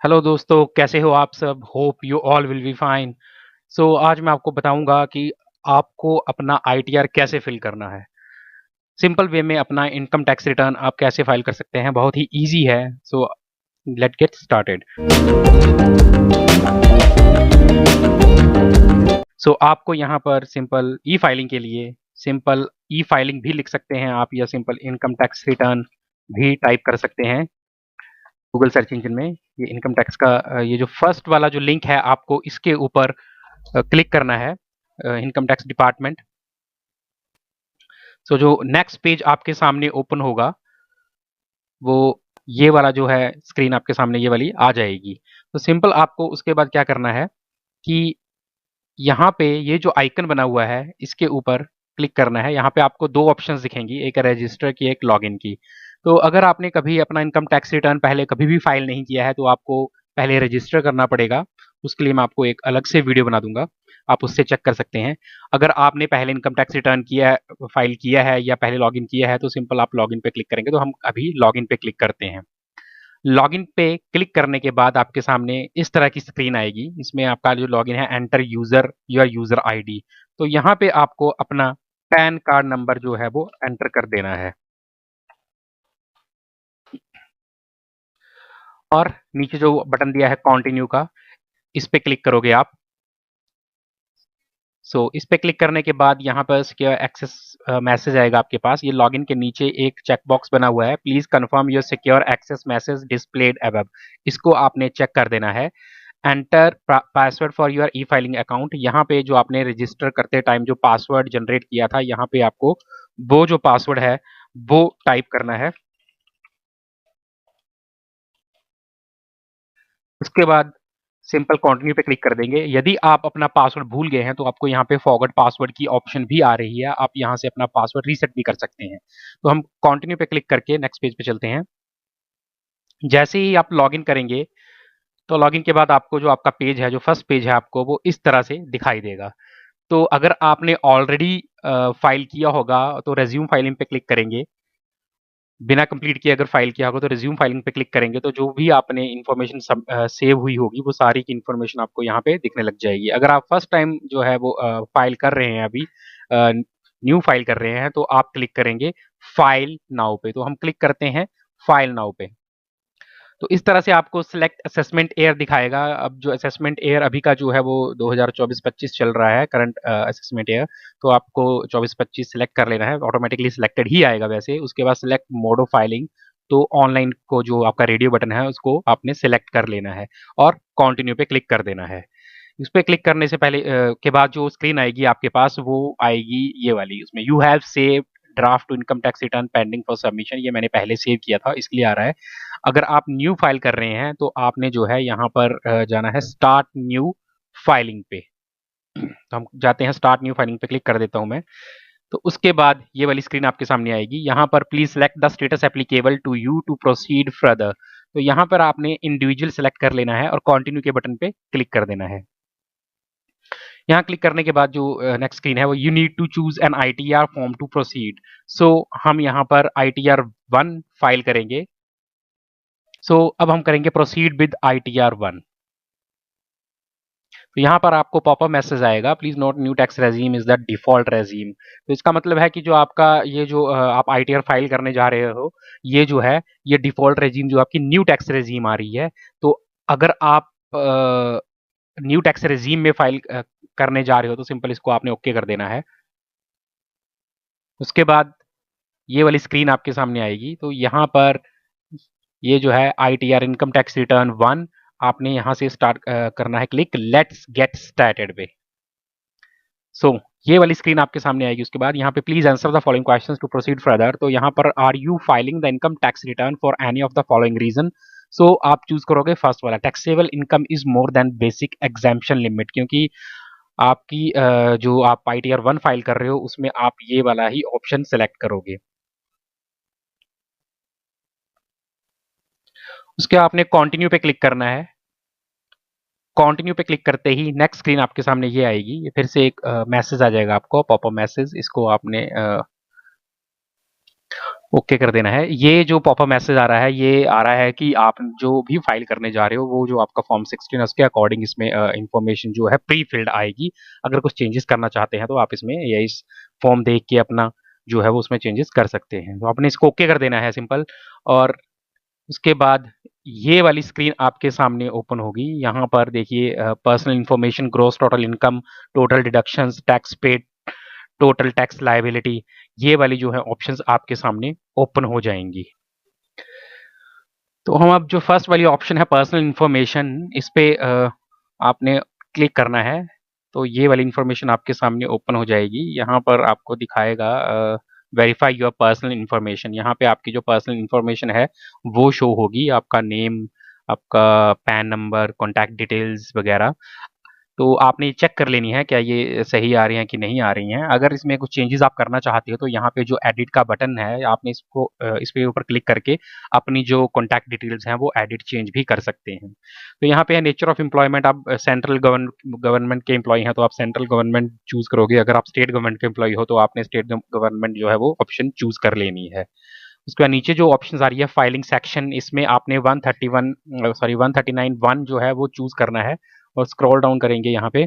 Hello दोस्तों, कैसे हो आप सब? Hope you all will be fine. आज मैं आपको बताऊंगा कि आपको अपना आईटीआर कैसे फिल करना है। सिंपल वे में अपना इनकम टैक्स रिटर्न आप कैसे फाइल कर सकते हैं, बहुत ही इजी है। Let get started. आपको यहाँ पर सिंपल ई फाइलिंग के लिए सिंपल ई फाइलिंग भी लिख सकते हैं आप, या सिंपल इनकम टैक्स रिटर्न भी टाइप कर सकते हैं गूगल सर्च इंजन में। ये इनकम टैक्स का ये जो फर्स्ट वाला जो लिंक है, आपको इसके ऊपर क्लिक करना है, इनकम टैक्स डिपार्टमेंट। जो नेक्स्ट पेज आपके सामने ओपन होगा, वो ये वाला जो है स्क्रीन आपके सामने ये वाली आ जाएगी। तो सिंपल आपको उसके बाद क्या करना है कि यहाँ पे ये जो आइकन बना हुआ है, इसके ऊपर क्लिक करना है। यहाँ पे आपको दो ऑप्शंस दिखेंगी, एक रजिस्टर की, एक लॉगिन की। तो अगर आपने कभी अपना इनकम टैक्स रिटर्न पहले कभी भी फाइल नहीं किया है, तो आपको पहले रजिस्टर करना पड़ेगा। उसके लिए मैं आपको एक अलग से वीडियो बना दूंगा, आप उससे चेक कर सकते हैं। अगर आपने पहले इनकम टैक्स रिटर्न किया है, फाइल किया है, या पहले लॉगिन किया है, तो सिंपल आप लॉगिन पे क्लिक करेंगे। तो हम अभी लॉगिन पे क्लिक करते हैं। लॉगिन पे क्लिक करने के बाद आपके सामने इस तरह की स्क्रीन आएगी। इसमें आपका जो लॉगिन है, enter user your user ID. तो यहाँ पे आपको अपना पैन कार्ड नंबर जो है वो एंटर कर देना है, और नीचे जो बटन दिया है कंटिन्यू का, इस पे क्लिक करोगे आप। इस पे क्लिक करने के बाद यहाँ पर सिक्योर एक्सेस मैसेज आएगा आपके पास। ये लॉगिन के नीचे एक चेक बॉक्स बना हुआ है, please confirm your secure access message displayed above. इसको आपने चेक कर देना है। Enter password for your e filing account. यहाँ पे जो आपने रजिस्टर करते टाइम जो पासवर्ड जनरेट किया था, यहाँ पे आपको वो जो पासवर्ड है वो टाइप करना है। उसके बाद सिंपल कंटिन्यू पे क्लिक कर देंगे। यदि आप अपना पासवर्ड भूल गए हैं, तो आपको यहाँ पे फॉरगॉट पासवर्ड की ऑप्शन भी आ रही है, आप यहाँ से अपना पासवर्ड रीसेट भी कर सकते हैं। तो हम कंटिन्यू पे क्लिक करके नेक्स्ट पेज पे चलते हैं। जैसे ही आप लॉगिन करेंगे, तो लॉगिन के बाद आपको जो आपका पेज है, जो फर्स्ट पेज है, आपको वो इस तरह से दिखाई देगा। तो अगर आपने ऑलरेडी फाइल किया होगा, तो रेज्यूम फाइलिंग पे क्लिक करेंगे। बिना कंप्लीट किए अगर फाइल किया होगा, तो रिज्यूम फाइलिंग पे क्लिक करेंगे, तो जो भी आपने इन्फॉर्मेशन सेव हुई होगी, वो सारी की इन्फॉर्मेशन आपको यहाँ पे दिखने लग जाएगी। अगर आप फर्स्ट टाइम जो है वो फाइल कर रहे हैं, अभी न्यू फाइल कर रहे हैं, तो आप क्लिक करेंगे फाइल नाउ पे। तो हम क्लिक करते हैं फाइल नाउ पे। तो इस तरह से आपको सिलेक्ट असेसमेंट एयर दिखाएगा। अब जो असेसमेंट एयर अभी का जो है वो 2024-25 चल रहा है, करंट असेसमेंट एयर। तो आपको 24-25 सिलेक्ट कर लेना है, ऑटोमेटिकली सिलेक्टेड ही आएगा वैसे। उसके बाद सिलेक्ट मोड ऑफ फाइलिंग। तो ऑनलाइन को जो आपका रेडियो बटन है, उसको आपने सिलेक्ट कर लेना है और कंटिन्यू पे क्लिक कर देना है। इस पे क्लिक करने से पहले के बाद जो स्क्रीन आएगी आपके पास, वो आएगी ये वाली। उसमें you have save draft to income tax return pending for submission. ये मैंने पहले सेव किया था, इसलिए आ रहा है। अगर आप न्यू फाइल कर रहे हैं, तो आपने जो है यहाँ पर जाना है स्टार्ट न्यू फाइलिंग पे। तो हम जाते हैं स्टार्ट न्यू फाइलिंग पे, क्लिक कर देता हूं मैं। तो उसके बाद ये वाली स्क्रीन आपके सामने आएगी। यहाँ पर please select the status applicable to you to proceed further. तो यहाँ पर आपने इंडिविजुअल सेलेक्ट कर लेना है और कंटिन्यू के बटन पे क्लिक कर देना है। यहाँ क्लिक करने के बाद जो नेक्स्ट स्क्रीन है, वो you need to choose an ITR form to proceed. हम यहाँ पर आईटीआर 1 फाइल करेंगे। अब हम करेंगे प्रोसीड विद आईटीआर 1। तो यहाँ पर आपको पॉपअप मैसेज आएगा, please note new tax regime is the default regime. तो इसका मतलब है कि जो आपका ये जो आप आईटीआर फाइल करने जा रहे हो, ये जो है ये डिफॉल्ट रेजीम जो आपकी न्यू टैक्स रेजीम आ रही है। तो अगर आप न्यू टैक्स रेजीम में फाइल करने जा रहे हो, तो सिंपल इसको आपने ओके कर देना है। उसके बाद ये वाली स्क्रीन आपके सामने आएगी। तो यहाँ पर ये जो है आईटीआर इनकम टैक्स रिटर्न 1, आपने यहाँ से स्टार्ट करना है क्लिक लेट्स गेट स्टार्टेड पे। ये वाली स्क्रीन आपके सामने आएगी। उसके बाद यहाँ पे please answer the following questions to proceed further. तो यहाँ पर are you filing the income tax return for any of the following reason. आप चूज करोगे फर्स्ट वाला, taxable income is more than basic exemption limit, क्योंकि आपकी जो आप आईटीआर 1 फाइल कर रहे हो, उसमें आप ये वाला ही ऑप्शन सेलेक्ट करोगे। उसके आपने कंटिन्यू पे क्लिक करना है। कंटिन्यू पे क्लिक करते ही नेक्स्ट स्क्रीन आपके सामने ये आएगी। ये फिर से एक मैसेज आ जाएगा आपको, पॉपअप मैसेज। इसको आपने ओके कर देना है। ये जो पॉपअप मैसेज आ रहा है, ये आ रहा है कि आप जो भी फाइल करने जा रहे हो, वो जो आपका फॉर्म 16 है उसके अकॉर्डिंग इसमें इंफॉर्मेशन जो है प्री फिल्ड आएगी। अगर कुछ चेंजेस करना चाहते हैं तो आप इसमें या इस फॉर्म देख के अपना जो है वो उसमें चेंजेस कर सकते हैं। तो आपने इसको ओके कर देना है सिंपल। और उसके बाद ये वाली स्क्रीन आपके सामने ओपन होगी। यहाँ पर देखिए personal information, gross total income, total deductions, tax paid, total tax liability, ये वाली जो है ऑप्शंस आपके सामने ओपन हो जाएंगी। तो हम अब जो फर्स्ट वाली ऑप्शन है पर्सनल इंफॉर्मेशन, इस पे आपने क्लिक करना है। तो ये वाली इंफॉर्मेशन आपके सामने ओपन हो जाएगी। यहाँ पर आपको दिखाएगा वेरीफाई योर पर्सनल इंफॉर्मेशन। यहाँ पे आपकी जो पर्सनल इंफॉर्मेशन है वो शो होगी, आपका नेम, आपका पैन नंबर, कॉन्टैक्ट डिटेल्स वगैरह। तो आपने चेक कर लेनी है क्या ये सही आ रही हैं कि नहीं आ रही हैं। अगर इसमें कुछ चेंजेस आप करना चाहते हो तो यहाँ पे जो एडिट का बटन है, आपने इसको इस पे ऊपर क्लिक करके अपनी जो कॉन्टैक्ट डिटेल्स हैं वो एडिट चेंज भी कर सकते हैं। तो यहाँ पे है नेचर ऑफ एम्प्लॉयमेंट, आप सेंट्रल गवर्नमेंट के एम्प्लॉय हैं तो आप सेंट्रल गवर्नमेंट चूज करोगे। अगर आप स्टेट गवर्नमेंट के एम्प्लॉय हो तो आपने स्टेट गवर्नमेंट जो है वो ऑप्शन चूज कर लेनी है। उसके बाद नीचे जो ऑप्शन आ रही है फाइलिंग सेक्शन, इसमें आपने 139(1) जो है वो चूज करना है। और स्क्रॉल डाउन करेंगे यहाँ पे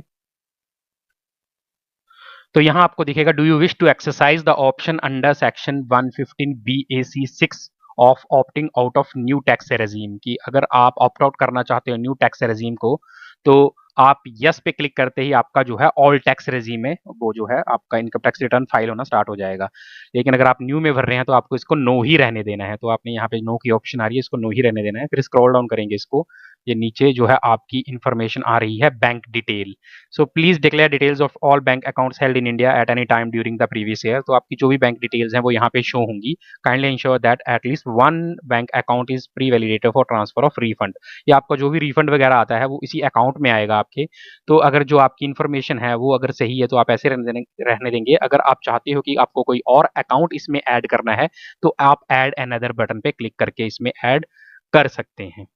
तो यहाँ आपको दिखेगा do you wish to exercise the option under section 115 BAC 6 of opting out of new tax regime, की अगर आप ऑप्ट आउट करना चाहते हो न्यू टैक्स रेजीम को तो आप यस पे क्लिक करते ही आपका जो है ऑल टैक्स रेजीम में वो जो है आपका इनकम टैक्स रिटर्न फाइल होना स्टार्ट हो जाएगा। लेकिन अगर आप न्यू में भर रहे हैं तो आपको इसको नो ही रहने देना है। तो आपने यहाँ पे नो की ऑप्शन आ रही है, इसको नो ही रहने देना है। फिर स्क्रॉल डाउन करेंगे इसको, ये नीचे जो है आपकी इंफॉर्मेशन आ रही है bank detail. So please declare details of all bank accounts held in India at any time during the previous year. तो आपकी जो भी बैंक डिटेल्स हैं वो यहाँ पे शो होंगी। Kindly ensure that at least one bank account is pre validated for transfer of refund. या आपका जो भी रिफंड वगैरह आता है वो इसी अकाउंट में आएगा आपके। तो अगर जो आपकी इन्फॉर्मेशन है वो अगर सही है तो आप ऐसे रहने देंगे। अगर आप चाहते हो कि आपको कोई और अकाउंट इसमें ऐड करना है तो आप ऐड अनदर बटन पे क्लिक करके इसमें ऐड कर सकते हैं।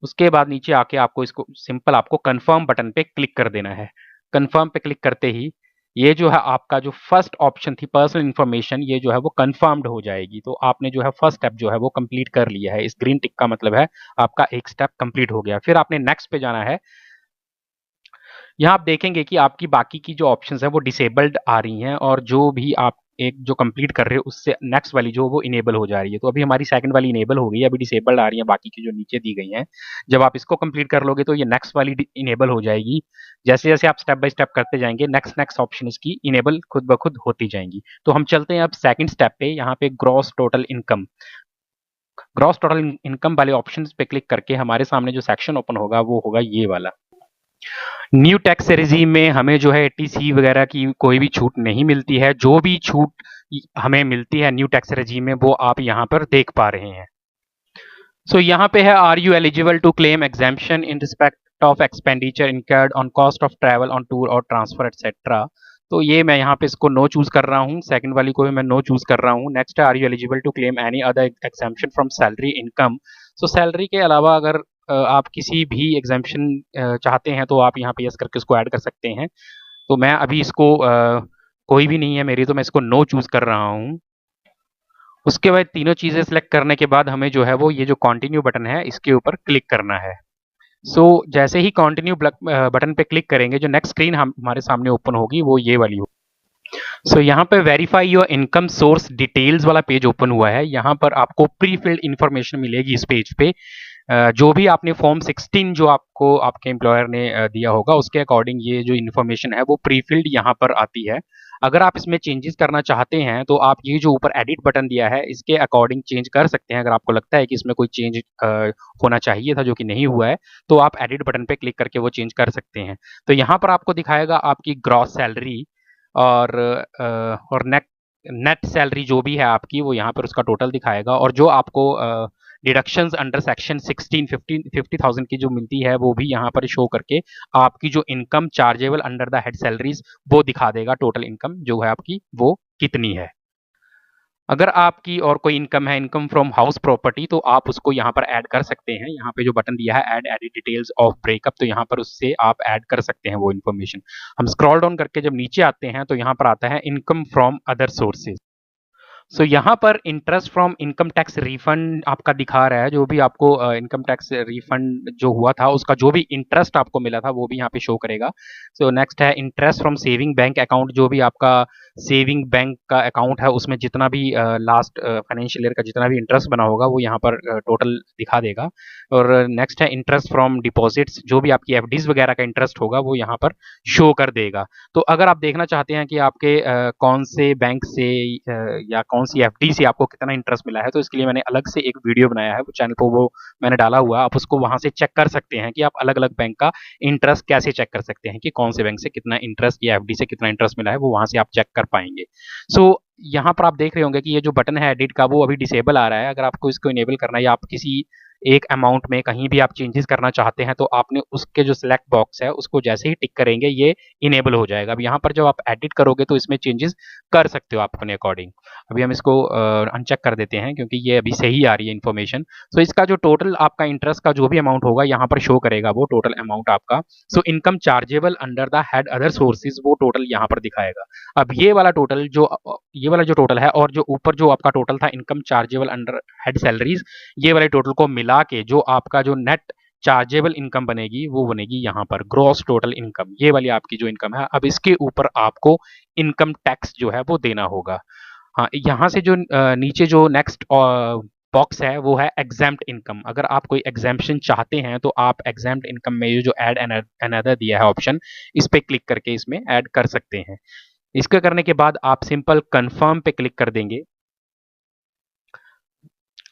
उसके बाद नीचे आके आपको इसको सिंपल आपको कंफर्म बटन पे क्लिक कर देना है। कंफर्म पे क्लिक करते ही ये जो है आपका जो फर्स्ट ऑप्शन थी पर्सनल इंफॉर्मेशन, ये जो है वो कंफर्म्ड हो जाएगी। तो आपने जो है फर्स्ट स्टेप जो है वो कंप्लीट कर लिया है। इस ग्रीन टिक का मतलब है आपका एक स्टेप कंप्लीट हो गया। फिर आपने नेक्स्ट पे जाना है। यहाँ आप देखेंगे कि आपकी बाकी की जो ऑप्शंस है वो डिसेबल्ड आ रही हैं और जो भी आप एक जो कंप्लीट कर रहे हो उससे नेक्स्ट वाली जो वो इनेबल हो जा रही है। तो अभी हमारी सेकंड वाली इनेबल हो गई है, अभी डिसेबल्ड आ रही है बाकी की जो नीचे दी गई हैं। जब आप इसको कंप्लीट कर लोगे तो ये नेक्स्ट वाली इनेबल हो जाएगी। जैसे जैसे आप स्टेप बाय स्टेप करते जाएंगे नेक्स्ट नेक्स्ट ऑप्शन इसकी इनेबल खुद ब खुद होती जाएंगी। तो हम चलते हैं अब सेकंड स्टेप पे। यहाँ पे gross total income, gross total income वाले ऑप्शन पे क्लिक करके हमारे सामने जो सेक्शन ओपन होगा वो होगा ये वाला। न्यू टैक्स रेजीम में हमें जो है 80C वगैरह की कोई भी छूट नहीं मिलती है। जो भी छूट हमें मिलती है न्यू टैक्स रेजीम में वो आप यहाँ पर देख पा रहे हैं। सो यहाँ पे है are you eligible to claim exemption in respect of expenditure incurred on cost of travel on tour और ट्रांसफर एटसेट्रा। तो ये मैं यहाँ पे इसको नो चूज कर रहा हूँ। सेकंड वाली को भी मैं नो चूज कर रहा हूँ। नेक्स्ट है are you eligible to claim any other exemption from salary income. So salary के अलावा अगर आप किसी भी एग्जाम्पशन चाहते हैं तो आप यहाँ पे यस करके उसको ऐड कर सकते हैं। तो मैं अभी इसको कोई भी नहीं है मेरी, तो मैं इसको नो चूज कर रहा हूँ। उसके बाद तीनों चीजें सिलेक्ट करने के बाद हमें जो है वो ये जो कंटिन्यू बटन है इसके ऊपर क्लिक करना है। सो जैसे ही कंटिन्यू बटन पे क्लिक करेंगे जो नेक्स्ट स्क्रीन हमारे सामने ओपन होगी वो ये वाली होगी। सो यहाँ पे verify your income source details वाला पेज ओपन हुआ है। यहाँ पर आपको प्री फिल्ड इन्फॉर्मेशन मिलेगी इस पेज पे। जो भी आपने फॉर्म 16 जो आपको आपके एम्प्लॉयर ने दिया होगा उसके अकॉर्डिंग ये जो इन्फॉर्मेशन है वो प्री फिल्ड यहाँ पर आती है। अगर आप इसमें चेंजेस करना चाहते हैं तो आप ये जो ऊपर एडिट बटन दिया है इसके अकॉर्डिंग चेंज कर सकते हैं। अगर आपको लगता है कि इसमें कोई चेंज होना चाहिए था जो कि नहीं हुआ है तो आप एडिट बटन पे क्लिक करके वो चेंज कर सकते हैं। तो यहाँ पर आपको दिखाएगा आपकी ग्रॉस सैलरी और नेट नेट सैलरी जो भी है आपकी वो यहाँ पर उसका टोटल दिखाएगा। और जो आपको डिडक्शंस अंडर सेक्शन 16 50,000 की जो मिलती है वो भी यहाँ पर शो करके आपकी जो income chargeable under the head salaries वो दिखा देगा। टोटल इनकम जो है आपकी वो कितनी है। अगर आपकी और कोई इनकम है, इनकम फ्रॉम हाउस प्रॉपर्टी, तो आप उसको यहाँ पर ऐड कर सकते हैं। यहाँ पे जो बटन दिया है add edit details of breakup, तो यहाँ पर उससे आप ऐड कर सकते हैं वो इन्फॉर्मेशन। हम स्क्रॉल डाउन करके जब नीचे आते हैं तो यहाँ पर आता है इनकम फ्रॉम अदर सोर्सेज। सो यहाँ पर interest from income tax refund आपका दिखा रहा है, जो भी आपको इनकम टैक्स रिफंड जो हुआ था उसका जो भी इंटरेस्ट आपको मिला था वो भी यहाँ पे शो करेगा। सो नेक्स्ट है interest from saving bank account, जो भी आपका सेविंग बैंक का अकाउंट है उसमें जितना भी लास्ट फाइनेंशियल ईयर का जितना भी इंटरेस्ट बना होगा वो यहाँ पर टोटल दिखा देगा। और नेक्स्ट है इंटरेस्ट फ्रॉम डिपॉजिट्स, जो भी आपकी एफडीज वगैरह का इंटरेस्ट होगा वो यहाँ पर शो कर देगा। तो अगर आप देखना चाहते हैं कि आपके कौन से बैंक से या कौन सी एफडी से आपको कितना इंटरेस्ट मिला है, तो इसके लिए मैंने अलग से एक वीडियो बनाया है, वो चैनल पर वो मैंने डाला हुआ है, आप उसको वहां से चेक कर सकते हैं कि आप अलग अलग बैंक का इंटरेस्ट कैसे चेक कर सकते हैं कि कौन से बैंक से कितना इंटरेस्ट या एफडी से कितना इंटरेस्ट मिला है, वो वहां से आप चेक कर पाएंगे। सो यहाँ पर आप देख रहे होंगे कि ये जो बटन है एडिट का वो अभी डिसेबल आ रहा है। अगर आपको इसको इनेबल करना है या आप किसी एक अमाउंट में कहीं भी आप चेंजेस करना चाहते हैं तो आपने उसके जो सिलेक्ट बॉक्स है उसको जैसे ही टिक करेंगे ये इनेबल हो जाएगा। अब यहाँ पर जब आप एडिट करोगे तो इसमें चेंजेस कर सकते हो आप अपने अकॉर्डिंग। अभी हम इसको अनचेक कर देते हैं क्योंकि ये अभी सही आ रही है इन्फॉर्मेशन। सो इसका जो टोटल आपका इंटरेस्ट का जो भी अमाउंट होगा यहाँ पर शो करेगा वो टोटल अमाउंट आपका। So income chargeable under the head other sources वो टोटल यहाँ पर दिखाएगा। अब ये वाला जो टोटल है और जो ऊपर जो आपका टोटल था income chargeable under head salaries, ये वाले टोटल को मिला के जो आपका जो नेट चार्जेबल इनकम बनेगी वो बनेगी यहाँ पर ग्रॉस टोटल इनकम। ये वाली आपकी जो इनकम है, अब इसके ऊपर आपको इनकम टैक्स जो है वो देना होगा। हाँ, यहाँ से जो नीचे जो नेक्स्ट बॉक्स है वो है एग्जाम्प्ट इनकम। अगर आप कोई एग्जाम्पशन चाहते हैं तो आप एग्जाम्प्ट इनकम में ये जो ऐड अनदर दिया है ऑप्शन, इस पे क्लिक करके इसमें ऐड कर सकते हैं। इसका करने के बाद आप सिंपल कंफर्म पे क्लिक कर देंगे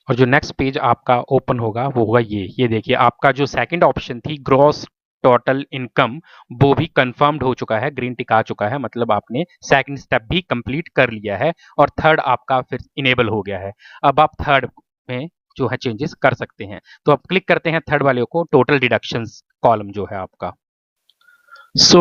और जो नेक्स्ट पेज आपका ओपन होगा वो होगा ये देखिए आपका जो सेकंड ऑप्शन थी ग्रॉस टोटल इनकम, वो भी कंफर्म्ड हो चुका है, ग्रीन टिक आ चुका है, मतलब आपने सेकंड स्टेप भी कंप्लीट कर लिया है और थर्ड आपका फिर इनेबल हो गया है। अब आप थर्ड में जो है चेंजेस कर सकते हैं। तो आप क्लिक करते हैं थर्ड वाले को, टोटल डिडक्शंस कॉलम जो है आपका। सो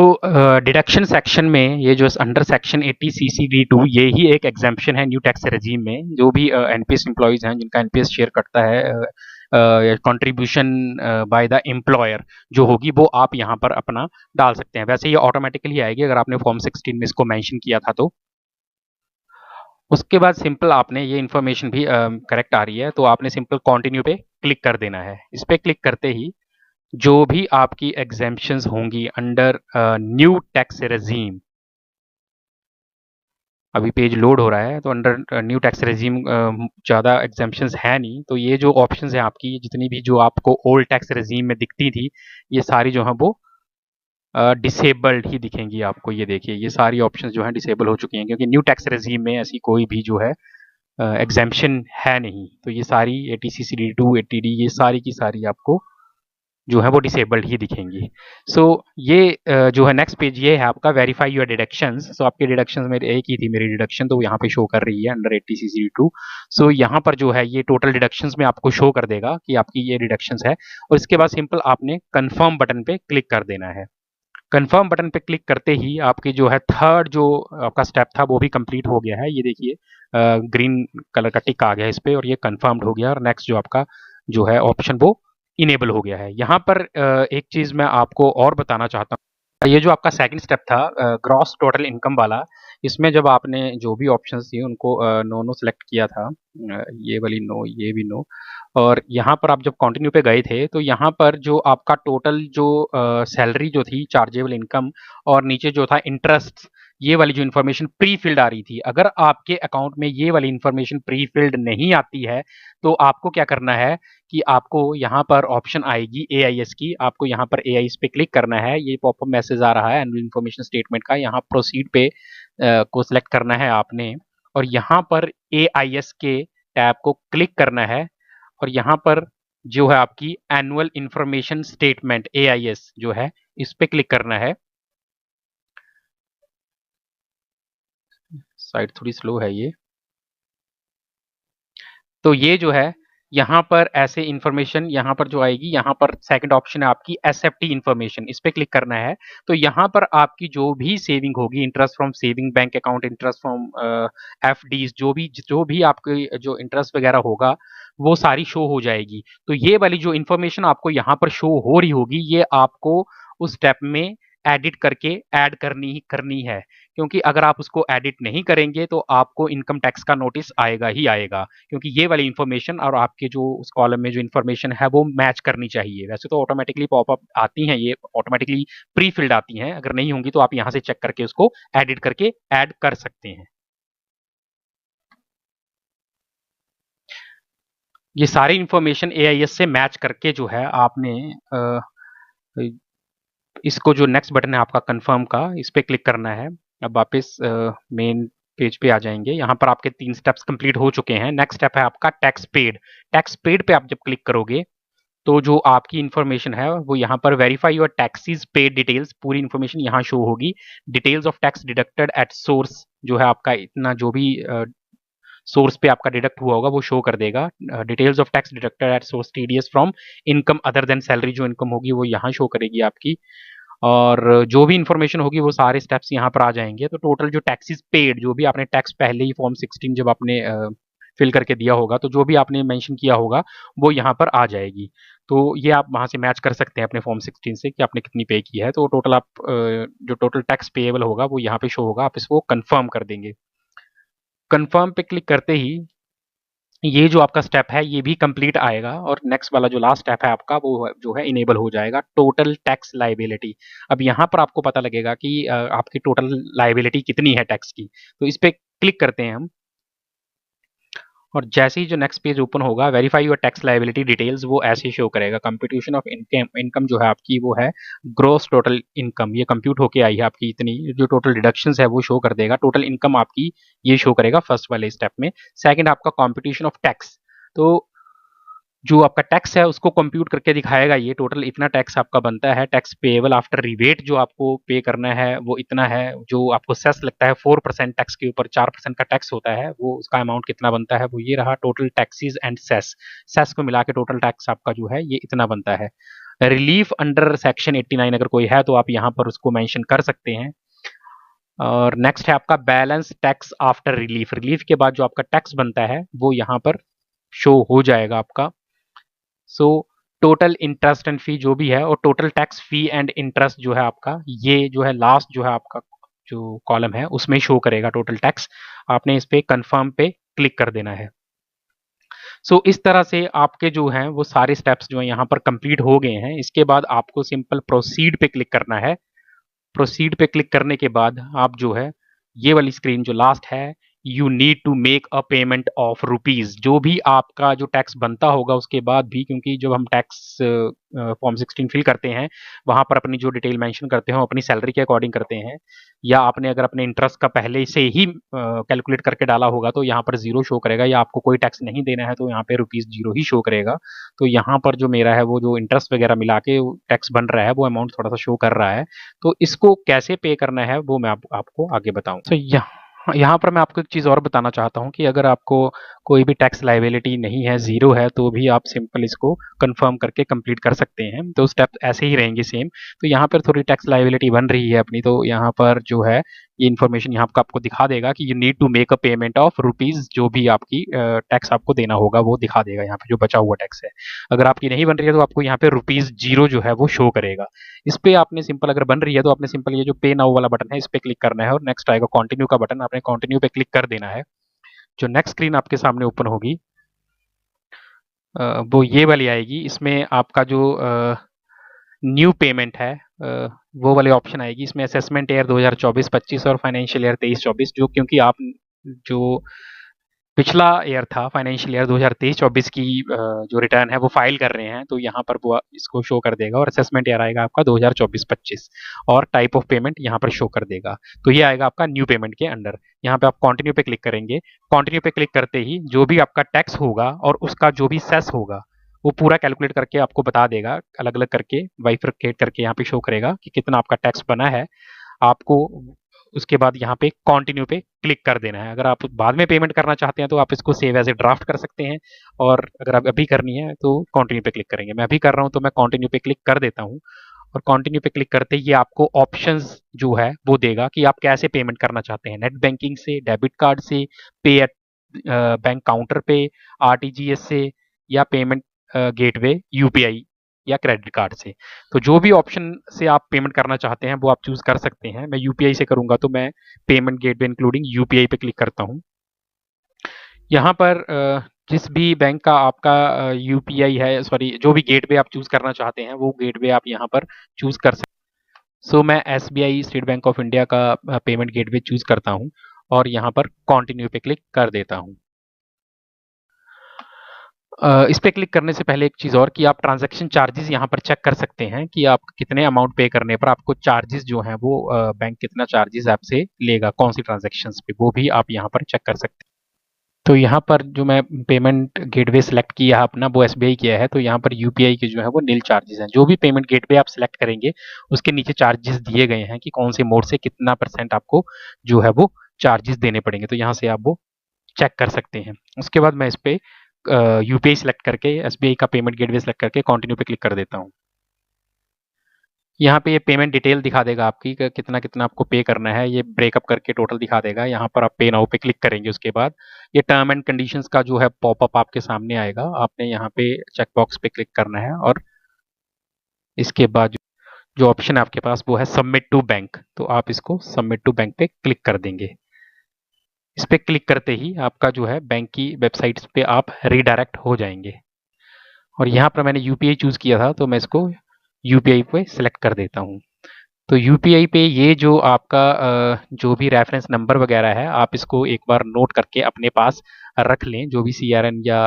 डिडक्शन सेक्शन में ये जो अंडर सेक्शन 80 CCD2 ये ही एक एग्जाम्पशन है न्यू टैक्स रेजीम में। जो भी एनपीएस एम्प्लॉयज हैं जिनका एनपीएस शेयर कटता है कंट्रीब्यूशन बाय द एम्प्लॉयर जो होगी वो आप यहाँ पर अपना डाल सकते हैं। वैसे ये ऑटोमेटिकली आएगी अगर आपने फॉर्म 16 में इसको मेंशन किया था तो। उसके बाद सिंपल आपने ये इन्फॉर्मेशन भी करेक्ट आ रही है तो आपने सिंपल कंटिन्यू पे क्लिक कर देना है। इस पे क्लिक करते ही जो भी आपकी एग्जेम्पशंस होंगी अंडर न्यू टैक्स रेजीम, अभी पेज लोड हो रहा है तो अंडर न्यू टैक्स रेजीम ज़्यादा एग्जेम्पशंस है नहीं, तो ये जो ऑप्शंस हैं आपकी जितनी भी जो आपको ओल्ड टैक्स रेजीम में दिखती थी ये सारी जो है वो डिसेबल्ड ही दिखेंगी आपको। ये देखिए ये सारी ऑप्शंस जो हैं डिसेबल हो चुकी हैं क्योंकि न्यू टैक्स रेजीम में ऐसी कोई भी जो है एग्जेम्पशन है नहीं। तो ये सारी 80CCD2 80D ये सारी की सारी आपको जो है वो डिसेबल्ड ही दिखेंगी। सो ये जो है नेक्स्ट पेज ये है आपका वेरीफाई योर डिडक्शंस। सो आपके डिडक्शंस में एक ही थी मेरी डिडक्शन तो यहाँ पे शो कर रही है अंडर 80CCD2। सो यहाँ पर जो है ये टोटल डिडक्शंस में आपको शो कर देगा कि आपकी ये डिडक्शंस है और इसके बाद सिंपल आपने कंफर्म बटन पे क्लिक कर देना है। कंफर्म बटन पे क्लिक करते ही आपकी जो है थर्ड जो आपका स्टेप था वो भी कंप्लीट हो गया है। ये देखिए ग्रीन कलर का टिक आ गया इस पे और ये कंफर्म्ड हो गया और नेक्स्ट जो आपका जो है ऑप्शन वो इनेबल हो गया है। यहाँ पर एक चीज़ मैं आपको और बताना चाहता हूँ, ये जो आपका सेकंड स्टेप था ग्रॉस टोटल इनकम वाला, इसमें जब आपने जो भी ऑप्शंस थी उनको नो नो सेलेक्ट किया था, ये वाली नो ये भी नो, और यहाँ पर आप जब कंटिन्यू पे गए थे तो यहाँ पर जो आपका टोटल जो सैलरी जो थी चार्जेबल इनकम और नीचे जो था इंटरेस्ट, ये वाली जो इन्फॉर्मेशन प्री फिल्ड आ रही थी, अगर आपके अकाउंट में ये वाली इन्फॉर्मेशन प्री फिल्ड नहीं आती है तो आपको क्या करना है कि आपको यहाँ पर ऑप्शन आएगी एआईएस की, आपको यहाँ पर एआईएस पे क्लिक करना है। ये पॉपअप मैसेज आ रहा है एनुअल इन्फॉर्मेशन स्टेटमेंट का, यहाँ प्रोसीड पे को सिलेक्ट करना है आपने और यहाँ पर एआईएस के टैब को क्लिक करना है और यहाँ पर जो है आपकी एनुअल इन्फॉर्मेशन स्टेटमेंट एआईएस जो है इस पे क्लिक करना है। साइट थोड़ी स्लो है ये, तो ये जो है यहाँ पर ऐसे इन्फॉर्मेशन यहाँ पर जो आएगी, यहाँ पर सेकंड ऑप्शन है आपकी एसएफटी इन्फॉर्मेशन, इस पे क्लिक करना है। तो यहाँ पर आपकी जो भी सेविंग होगी, interest from saving bank account, interest from FDs, जो भी आपके जो इंटरेस्ट वगैरह होगा वो सारी शो हो जाएगी। तो ये वाली जो इन्फॉर्मेशन आपको यहाँ पर शो हो रही होगी ये आपको उस स्टेप में एडिट करके ऐड करनी है, क्योंकि अगर आप उसको एडिट नहीं करेंगे तो आपको इनकम टैक्स का नोटिस आएगा ही आएगा, क्योंकि ये वाली इन्फॉर्मेशन और आपके जो उस कॉलम में जो इन्फॉर्मेशन है वो मैच करनी चाहिए। वैसे तो ऑटोमेटिकली पॉपअप आती हैं, ये ऑटोमेटिकली प्री फिल्ड आती हैं, अगर नहीं होंगी तो आप यहाँ से चेक करके उसको एडिट करके ऐड कर सकते हैं। ये सारी इन्फॉर्मेशन एआईएस से मैच करके जो है आपने इसको, जो नेक्स्ट बटन है आपका कंफर्म का, इस पे क्लिक करना है। अब वापस मेन पेज पे आ जाएंगे। यहाँ पर आपके 3 स्टेप्स कंप्लीट हो चुके हैं। नेक्स्ट स्टेप है आपका टैक्स पेड। टैक्स पेड पे आप जब क्लिक करोगे तो जो आपकी इन्फॉर्मेशन है वो यहाँ पर verify your taxes paid details, पूरी इन्फॉर्मेशन यहाँ शो होगी। Details of tax deducted at source, जो है आपका इतना जो भी सोर्स पे आपका डिडक्ट हुआ होगा वो शो कर देगा। Details of tax deducted at source TDS from income other than salary, जो इनकम होगी वो यहाँ शो करेगी आपकी। और जो भी इन्फॉर्मेशन होगी वो सारे स्टेप्स यहाँ पर आ जाएंगे। तो टोटल जो टैक्सेस पेड, जो भी आपने टैक्स पहले ही फॉर्म 16 जब आपने फिल करके दिया होगा तो जो भी आपने मेंशन किया होगा वो यहाँ पर आ जाएगी। तो ये आप वहाँ से मैच कर सकते हैं अपने फॉर्म 16 से कि आपने कितनी पे की है। तो टोटल आप जो टोटल टैक्स पेएबल होगा वो यहाँ पे शो होगा, आप इसको कंफर्म कर देंगे। कंफर्म पे क्लिक करते ही ये जो आपका स्टेप है ये भी कंप्लीट आएगा, और नेक्स्ट वाला जो लास्ट स्टेप है आपका वो जो है इनेबल हो जाएगा, टोटल टैक्स लायबिलिटी। अब यहाँ पर आपको पता लगेगा कि आपकी टोटल लायबिलिटी कितनी है टैक्स की। तो इस पे क्लिक करते हैं हम, और जैसे ही जो नेक्स्ट पेज ओपन होगा, verify your tax liability details, वो ऐसे शो करेगा। कंप्यूटेशन ऑफ इनकम जो है आपकी वो है ग्रॉस टोटल इनकम, ये कंप्यूट होके आई है आपकी इतनी, जो टोटल डिडक्शंस है वो शो कर देगा। टोटल इनकम आपकी ये शो करेगा फर्स्ट वाले स्टेप में। सेकंड आपका कंप्यूटेशन ऑफ टैक्स, तो जो आपका टैक्स है उसको कंप्यूट करके दिखाएगा, ये टोटल इतना टैक्स आपका बनता है। टैक्स पेएबल आफ्टर रिबेट जो आपको पे करना है वो इतना है। जो आपको सेस लगता है 4% टैक्स के ऊपर 4% का टैक्स होता है, वो उसका अमाउंट कितना बनता है वो ये रहा। Total taxes and cess, cess को मिला के टोटल टैक्स आपका जो है ये इतना बनता है। रिलीफ अंडर सेक्शन 89 अगर कोई है तो आप यहाँ पर उसको मेंशन कर सकते हैं। और नेक्स्ट है आपका balance tax after relief, relief के बाद जो आपका टैक्स बनता है वो यहाँ पर शो हो जाएगा आपका। So total interest and fee जो भी है, और total tax fee and interest जो है आपका, ये जो है लास्ट जो है आपका जो कॉलम है उसमें शो करेगा टोटल टैक्स। आपने इस पे कंफर्म पे क्लिक कर देना है। सो इस तरह से आपके जो हैं वो सारे स्टेप्स जो है यहाँ पर कंप्लीट हो गए हैं। इसके बाद आपको सिंपल प्रोसीड पे क्लिक करना है। प्रोसीड पे क्लिक करने के बाद आप जो है ये वाली स्क्रीन जो लास्ट है, you need to make a payment of rupees, जो भी आपका जो टैक्स बनता होगा उसके बाद भी, क्योंकि जब हम टैक्स फॉर्म 16 फिल करते हैं वहां पर अपनी जो डिटेल मेंशन करते हैं अपनी सैलरी के अकॉर्डिंग करते हैं, या आपने अगर अपने इंटरेस्ट का पहले से ही कैलकुलेट करके डाला होगा तो यहाँ पर जीरो शो करेगा, या आपको कोई टैक्स नहीं देना है तो यहाँ पे रुपीज जीरो ही शो करेगा। तो यहाँ पर जो मेरा है वो जो इंटरेस्ट वगैरह मिला के टैक्स बन रहा है वो अमाउंट थोड़ा सा शो कर रहा है। तो इसको कैसे पे करना है वो मैं आपको आगे बताऊं। तो यहाँ पर मैं आपको एक चीज़ और बताना चाहता हूँ कि अगर आपको कोई भी टैक्स लायबिलिटी नहीं है, ज़ीरो है, तो भी आप सिंपल इसको कंफर्म करके कंप्लीट कर सकते हैं। तो स्टेप ऐसे ही रहेंगे सेम। तो यहाँ पर थोड़ी टैक्स लायबिलिटी बन रही है अपनी, तो यहाँ पर जो है ये इन्फॉर्मेशन यहाँ पर आपको दिखा देगा कि you need to make a payment of rupees, जो भी आपकी टैक्स आपको देना होगा वो दिखा देगा यहाँ पे जो बचा हुआ टैक्स है। अगर आपकी नहीं बन रही है तो आपको यहाँ पे रुपीज़ जीरो जो है वो शो करेगा। इस पे आपने सिंपल, अगर बन रही है तो आपने सिंपल ये जो पे नाउ वाला बटन है इस पे क्लिक करना है, और नेक्स्ट आएगा कंटिन्यू का बटन, आपने कंटिन्यू पे क्लिक कर देना है। जो नेक्स्ट स्क्रीन आपके सामने ओपन होगी वो ये वाली आएगी। इसमें आपका जो न्यू पेमेंट है वो वाले ऑप्शन आएगी। इसमें असेसमेंट ईयर 2024-25 और फाइनेंशियल ईयर 23-24, जो क्योंकि आप जो पिछला ईयर था फाइनेंशियल ईयर 2023-24 की जो रिटर्न है वो फाइल कर रहे हैं, तो यहाँ पर वो इसको शो कर देगा। और असेसमेंट ईयर आएगा आपका 2024-25, और टाइप ऑफ पेमेंट यहाँ पर शो कर देगा। तो ये आएगा आपका न्यू पेमेंट के अंडर। यहाँ पे आप कंटिन्यू पे क्लिक करेंगे। कंटिन्यू पे क्लिक करते ही जो भी आपका टैक्स होगा और उसका जो भी सेस होगा वो पूरा कैलकुलेट करके आपको बता देगा, अलग अलग करके बाइफरकेट करके यहाँ पे शो करेगा कि कितना आपका टैक्स बना है। आपको उसके बाद यहाँ पे कंटिन्यू पे क्लिक कर देना है। अगर आप बाद में पेमेंट करना चाहते हैं तो आप इसको सेव एज ए ड्राफ्ट कर सकते हैं, और अगर आप अभी करनी है तो कंटिन्यू पे क्लिक करेंगे। मैं अभी कर रहा हूँ तो मैं कंटिन्यू पे क्लिक कर देता हूँ, और कंटिन्यू पे क्लिक करते ही आपको ऑप्शंस जो है वो देगा कि आप कैसे पेमेंट करना चाहते हैं, नेट बैंकिंग से, डेबिट कार्ड से, पे एट बैंक काउंटर पे, आरटीजीएस से, या पेमेंट गेटवे यूपीआई या क्रेडिट कार्ड से। तो जो भी ऑप्शन से आप पेमेंट करना चाहते हैं वो आप चूज कर सकते हैं। मैं यूपीआई से करूंगा तो मैं पेमेंट गेटवे इंक्लूडिंग यूपीआई पे क्लिक करता हूं। यहाँ पर जिस भी बैंक का आपका यूपीआई है, सॉरी, जो भी गेटवे आप चूज करना चाहते हैं वो गेटवे आप यहाँ पर चूज कर सकते हैं। सो मैं SBI state bank of India का पेमेंट गेटवे चूज करता हूँ और यहाँ पर कंटिन्यू पे क्लिक कर देता हूँ। इस पे क्लिक करने से पहले एक चीज और कि आप ट्रांजैक्शन चार्जेस यहाँ पर चेक कर सकते हैं कि आप कितने अमाउंट पे करने पर आपको चार्जेस जो हैं वो बैंक कितना चार्जेस आपसे लेगा कौन सी ट्रांजैक्शंस पे, वो भी आप यहाँ पर चेक कर सकते हैं। तो यहाँ पर जो मैं पेमेंट गेटवे सेलेक्ट किया अपना वो एसबीआई किया है, तो यहाँ पर यूपीआई के जो है वो नील चार्जेस हैं। जो भी पेमेंट गेटवे आप सेलेक्ट करेंगे उसके नीचे चार्जेस दिए गए हैं कि कौन से मोड से कितना % आपको जो है वो चार्जेस देने पड़ेंगे, तो यहाँ से आप वो चेक कर सकते हैं। उसके बाद मैं इस पे यूपीआई सेलेक्ट करके एसबीआई का पेमेंट गेटवे सेलेक्ट करके कंटिन्यू पे क्लिक कर देता हूँ। यहाँ पे ये पेमेंट डिटेल दिखा देगा आपकी कि कितना कितना आपको पे करना है, ये ब्रेकअप करके टोटल दिखा देगा। यहाँ पर आप पे नाउ पे क्लिक करेंगे, उसके बाद ये टर्म एंड कंडीशंस का जो है पॉपअप आपके सामने आएगा। आपने यहाँ पे चेकबॉक्स पे क्लिक करना है और इसके बाद जो ऑप्शन है आपके पास वो है सबमिट टू बैंक, तो आप इसको सबमिट टू बैंक पे क्लिक कर देंगे। इस पे क्लिक करते ही आपका जो है बैंक की वेबसाइट पे आप रीडायरेक्ट हो जाएंगे। और यहाँ पर मैंने यूपीआई चूज किया था तो मैं इसको यूपीआई पे सिलेक्ट कर देता हूँ। तो यूपीआई पे ये जो आपका जो भी रेफरेंस नंबर वगैरह है आप इसको एक बार नोट करके अपने पास रख लें। जो भी सीआरएन या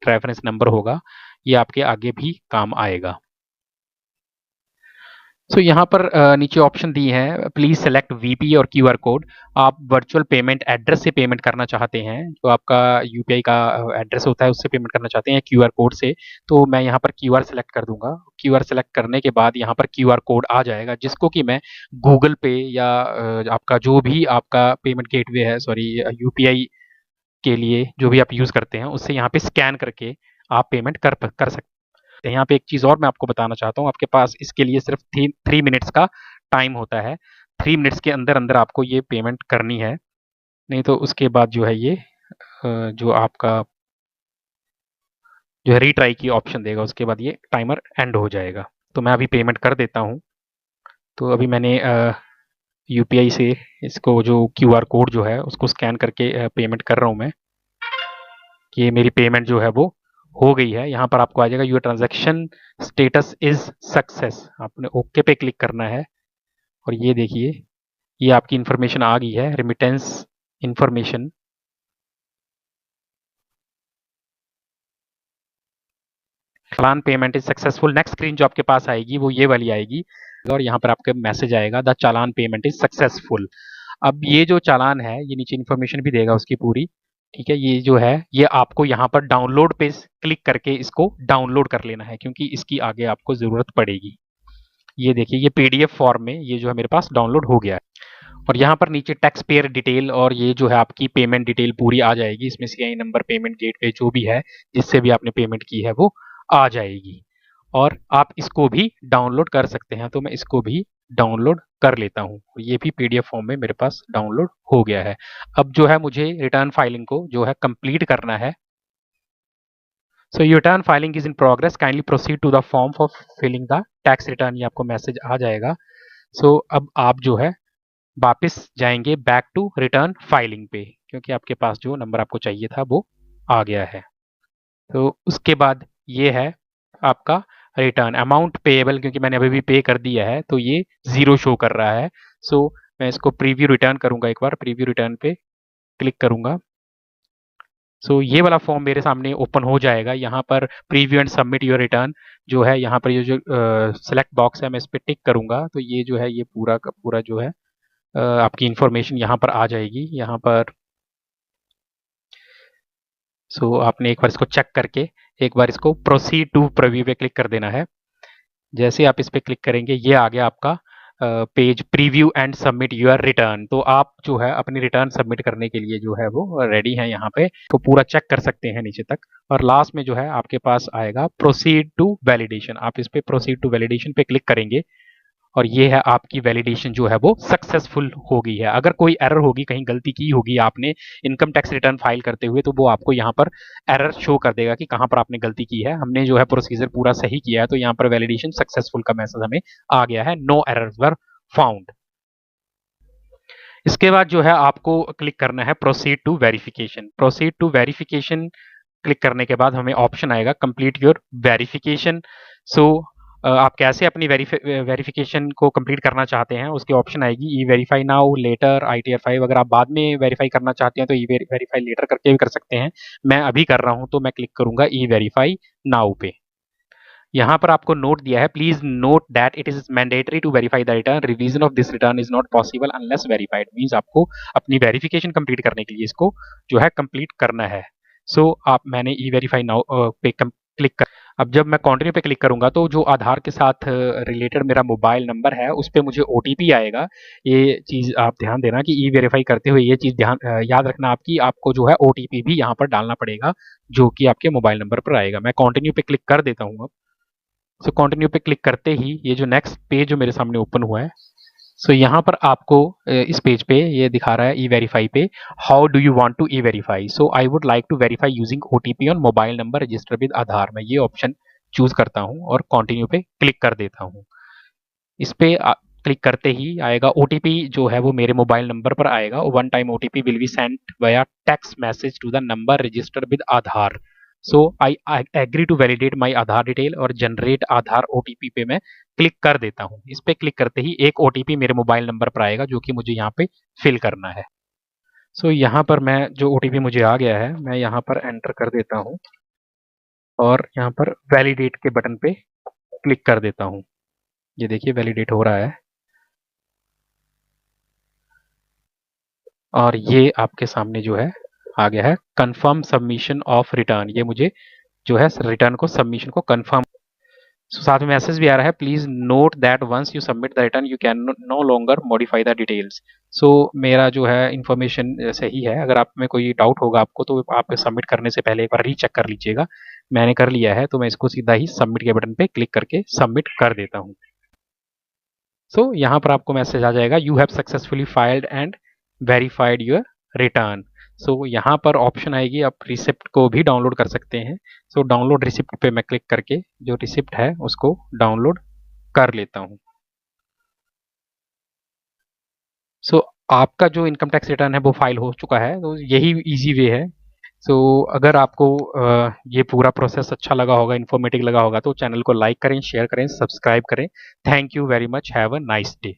रेफरेंस नंबर होगा ये आपके आगे भी काम आएगा। सो यहाँ पर नीचे ऑप्शन दी है, प्लीज सेलेक्ट वीपी और क्यूआर कोड। आप वर्चुअल पेमेंट एड्रेस से पेमेंट करना चाहते हैं, जो आपका यूपीआई का एड्रेस होता है उससे पेमेंट करना चाहते हैं क्यूआर कोड से, तो मैं यहाँ पर क्यूआर सेलेक्ट कर दूंगा। क्यूआर सेलेक्ट करने के बाद यहाँ पर क्यूआर कोड आ जाएगा जिसको कि मैं गूगल पे या आपका जो भी आपका पेमेंट गेटवे है, सॉरी यूपीआई के लिए जो भी आप यूज करते हैं उससे यहाँ पे स्कैन करके आप पेमेंट कर सकते हैं। यहाँ पे एक चीज और मैं आपको बताना चाहता हूँ, आपके पास इसके लिए सिर्फ 3 मिनट्स का टाइम होता है। 3 मिनट्स के अंदर अंदर आपको ये पेमेंट करनी है, नहीं तो उसके बाद जो है ये जो आपका जो है रीट्राई की ऑप्शन देगा, उसके बाद ये टाइमर एंड हो जाएगा। तो मैं अभी पेमेंट कर देता हूँ। तो अभी मैंने यूपीआई से इसको जो क्यूआर कोड जो है उसको स्कैन करके पेमेंट कर रहा हूँ मैं, कि ये मेरी पेमेंट जो है वो हो गई है। यहाँ पर आपको आ जाएगा your transaction status is success, आपने ओके पे क्लिक करना है और ये देखिए ये आपकी इंफॉर्मेशन आ गई है, remittance information. Challan payment is successful. Next screen जो आपके पास आएगी वो ये वाली आएगी और यहाँ पर आपका मैसेज आएगा the challan payment is successful. अब ये जो चालान है ये नीचे इन्फॉर्मेशन भी देगा उसकी पूरी, ठीक है। ये जो है ये आपको यहाँ पर डाउनलोड पे क्लिक करके इसको डाउनलोड कर लेना है क्योंकि इसकी आगे आपको जरूरत पड़ेगी। ये देखिए ये पीडीएफ फॉर्म में ये जो है मेरे पास डाउनलोड हो गया है। और यहाँ पर नीचे टैक्स पेयर डिटेल और ये जो है आपकी पेमेंट डिटेल पूरी आ जाएगी। इसमें सीआई नंबर, पेमेंट गेटवे जो भी है जिससे भी आपने पेमेंट की है वो आ जाएगी और आप इसको भी डाउनलोड कर सकते हैं। तो मैं इसको भी डाउनलोड कर लेता हूँ। ये भी पीडीएफ फॉर्म में मेरे पास डाउनलोड हो गया है। अब जो है मुझे रिटर्न फाइलिंग को जो है कंप्लीट करना है। So your return filing is in progress, kindly proceed to the form for filling the tax return, ये आपको मैसेज आ जाएगा। सो अब आप जो है वापस जाएंगे बैक टू रिटर्न फाइलिंग पे क्योंकि आपके पास जो नंबर आपको चाहिए था वो आ गया है। तो उसके बाद ये है आपका रिटर्न अमाउंट पेएबल, क्योंकि मैंने अभी भी पे कर दिया है तो ये 0 शो कर रहा है। सो मैं इसको प्रीव्यू रिटर्न करूंगा, एक बार प्रीव्यू रिटर्न पे क्लिक करूंगा। सो ये वाला फॉर्म मेरे सामने ओपन हो जाएगा। यहाँ पर preview and submit your return जो है, यहाँ पर ये जो सेलेक्ट बॉक्स है मैं इस पर टिक करूंगा तो ये जो है ये पूरा का पूरा जो है आपकी इंफॉर्मेशन यहाँ पर आ जाएगी। यहाँ पर आपने एक बार इसको चेक करके एक बार इसको प्रोसीड टू प्रीव्यू पे क्लिक कर देना है। जैसे आप इस पे क्लिक करेंगे ये आ गया आपका page preview and submit your return. तो आप जो है अपनी रिटर्न सबमिट करने के लिए जो है वो रेडी है। यहाँ पे तो पूरा चेक कर सकते हैं नीचे तक और लास्ट में जो है आपके पास आएगा प्रोसीड टू वैलिडेशन। आप इस पे प्रोसीड टू वैलिडेशन पे क्लिक करेंगे और ये है आपकी वैलिडेशन जो है वो सक्सेसफुल हो गई है। अगर कोई एरर होगी, कहीं गलती की होगी आपने इनकम टैक्स रिटर्न फाइल करते हुए, तो वो आपको यहाँ पर एरर शो कर देगा कि कहाँ पर आपने गलती की है। हमने जो है प्रोसीजर पूरा सही किया है, तो यहाँ पर वैलिडेशन सक्सेसफुल का मैसेज हमें आ गया है, नो एरर्स वर फाउंड। इसके बाद जो है आपको क्लिक करना है proceed to verification. Proceed to verification click करने के बाद हमें ऑप्शन आएगा कंप्लीट योर वेरिफिकेशन। सो आप कैसे अपनी वेरिफिकेशन को कंप्लीट करना चाहते हैं, उसकी ऑप्शन आएगी ई वेरीफाई नाउ, लेटर, ITR5। अगर आप बाद में वेरीफाई करना चाहते हैं तो ई वेरीफाई लेटर करके भी कर सकते हैं। मैं अभी कर रहा हूं तो मैं क्लिक करूंगा ई वेरीफाई नाउ पे। यहाँ पर आपको नोट दिया है, please note that it is mandatory to verify the return, revision of this return is not possible unless verified. Means आपको अपनी वेरिफिकेशन कंप्लीट करने के लिए इसको जो है कंप्लीट करना है। आप मैंने ई वेरीफाई नाउ पे क्लिक कर, अब जब मैं कंटिन्यू पे क्लिक करूंगा तो जो आधार के साथ रिलेटेड मेरा मोबाइल नंबर है उस पर मुझे OTP आएगा। ये चीज आप ध्यान देना कि ई वेरीफाई करते हुए ये चीज ध्यान याद रखना आपकी, आपको जो है OTP भी यहाँ पर डालना पड़ेगा जो कि आपके मोबाइल नंबर पर आएगा। मैं कंटिन्यू पे क्लिक कर देता हूँ अब। कंटिन्यू पे क्लिक करते ही ये जो नेक्स्ट पेज जो मेरे सामने ओपन हुआ है, यहाँ पर आपको इस पेज पे ये दिखा रहा है ई वेरीफाई पे, how do you want to e verify. I would like to verify using OTP on mobile number register with Aadhaar. मैं ये ऑप्शन चूज करता हूँ और कंटिन्यू पे क्लिक कर देता हूँ। इस पे क्लिक करते ही आएगा OTP जो है वो मेरे मोबाइल नंबर पर आएगा। One time OTP will be sent via text message to the number register with Aadhaar. I agree to validate my Aadhaar detail और जनरेट आधार OTP पे मैं क्लिक कर देता हूँ। इस पे क्लिक करते ही एक OTP मेरे मोबाइल नंबर पर आएगा जो कि मुझे यहाँ पे फिल करना है। यहाँ पर मैं जो OTP मुझे आ गया है मैं यहाँ पर एंटर कर देता हूँ और यहाँ पर वैलिडेट के बटन पे क्लिक कर देता हूँ। ये देखिए वैलिडेट हो रहा है और ये आपके सामने जो है आ गया है कंफर्म सबमिशन ऑफ रिटर्न। ये मुझे जो है रिटर्न को सबमिशन को कंफर्म। साथ में मैसेज भी आ रहा है, please note that once you submit the return you can no longer modify the details. मेरा जो है इन्फॉर्मेशन सही है। अगर आप में कोई डाउट होगा आपको तो आप सबमिट करने से पहले एक बार रीचेक कर लीजिएगा। मैंने कर लिया है तो मैं इसको सीधा ही सबमिट के बटन पे क्लिक करके सबमिट कर देता हूँ। यहाँ पर आपको मैसेज आ जाएगा, you have successfully filed and verified your return. यहाँ पर ऑप्शन आएगी, आप रिसिप्ट को भी डाउनलोड कर सकते हैं। डाउनलोड रिसिप्ट पे मैं क्लिक करके जो रिसिप्ट है उसको डाउनलोड कर लेता हूँ। आपका जो इनकम टैक्स रिटर्न है वो फाइल हो चुका है। तो यही इजी वे है। अगर आपको ये पूरा प्रोसेस अच्छा लगा होगा, इन्फॉर्मेटिव लगा होगा तो चैनल को लाइक करें, शेयर करें, सब्सक्राइब करें। Thank you very much, have a nice day.